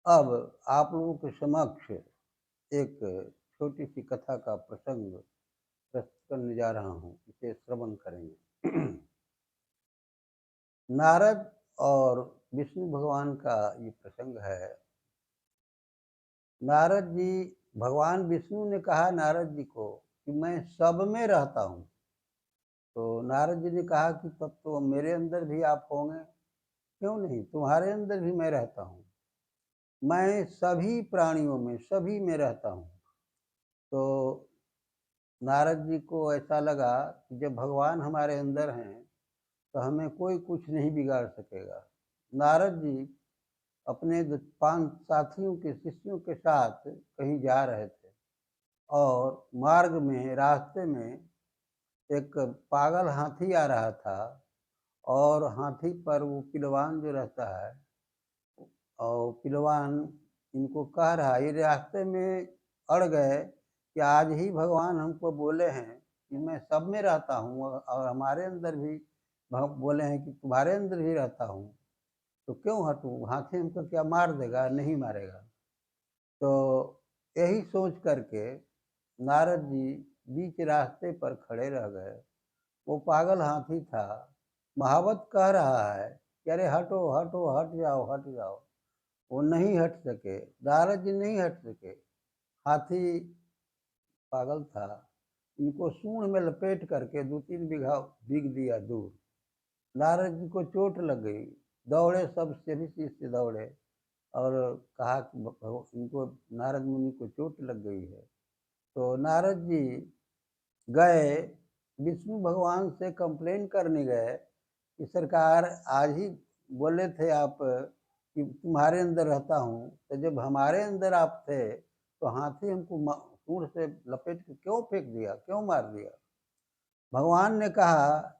अब आप लोगों के समक्ष एक छोटी-सी कथा का प्रसंग प्रस्तुत करने जा रहा हूँ, इसे श्रवण करेंगे। नारद और विष्णु भगवान का ये प्रसंग है। नारद जी भगवान विष्णु ने कहा नारद जी को कि मैं सब में रहता हूँ। तो नारद जी ने कहा कि तब तो मेरे अंदर भी आप होंगे। क्यों नहीं? तुम्हारे अंदर भी मैं रहता हूँ। मैं सभी प्राणियों में, सभी में रहता हूँ। तो नारद जी को ऐसा लगा कि जब भगवान हमारे अंदर हैं, तो हमें कोई कुछ नहीं बिगाड़ सकेगा। नारद जी अपने 5 साथियों के शिष्यों के साथ कहीं जा रहे थे और मार्ग में, रास्ते में एक पागल हाथी आ रहा था और हाथी पर वो पिलवान जो रहता है और पिलवान इनको कह रहा है, ये रास्ते में अड़ गए कि आज ही भगवान हमको बोले हैं कि मैं सब में रहता हूँ और हमारे अंदर भी बोले हैं कि तुम्हारे अंदर भी रहता हूँ, तो क्यों हटूँ? हाथी हमको क्या मार देगा? नहीं मारेगा। तो यही सोच करके नारद जी बीच रास्ते पर खड़े रह गए। वो पागल हाथी था, महावत कह रहा है कि अरे हटो, हटो, हट जाओ, हट जाओ। वो नहीं हट सके, नारद जी नहीं हट सके। हाथी पागल था, इनको सूंड में लपेट करके 2-3 बीघा भीग दिया दूर। नारद जी को चोट लग गई, दौड़े सब सभी से दौड़े और कहा कि इनको नारद मुनि को चोट लग गई है। तो नारद जी गए, विष्णु भगवान से कंप्लेन करने गए कि सरकार आज ही बोले थे आप कि तुम्हारे अंदर रहता हूँ, तो जब हमारे अंदर आप थे, तो हाथी हमको सूंड से लपेट के क्यों फेंक दिया? क्यों मार दिया? भगवान ने कहा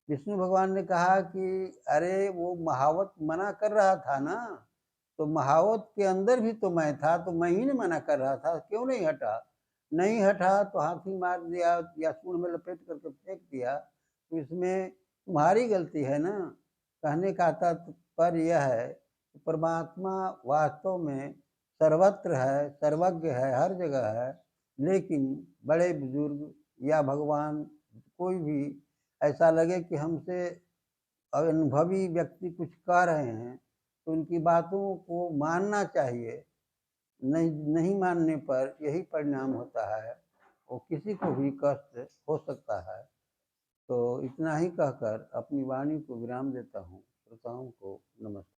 विष्णु भगवान ने कहा कि अरे वो महावत मना कर रहा था ना, तो महावत के अंदर भी तो मैं था, तो मैं ही ने मना कर रहा था, क्यों नहीं हटा? नहीं हटा तो हाथी मार दिया या सूंड में लपेट करके फेंक दिया, तो इसमें तुम्हारी गलती है ना। कहने का तात्पर्य यह है कि परमात्मा वास्तव में सर्वत्र है, सर्वज्ञ है, हर जगह है, लेकिन बड़े-बुजुर्ग या भगवान कोई भी ऐसा लगे कि हमसे अनुभवी व्यक्ति कुछ कह रहे हैं, तो उनकी बातों को मानना चाहिए। नहीं नहीं मानने पर यही परिणाम होता है, वो किसी को भी कष्ट हो सकता है। तो इतना ही कहकर अपनी वाणी को विराम देता हूँ। श्रोताओं को नमस्कार।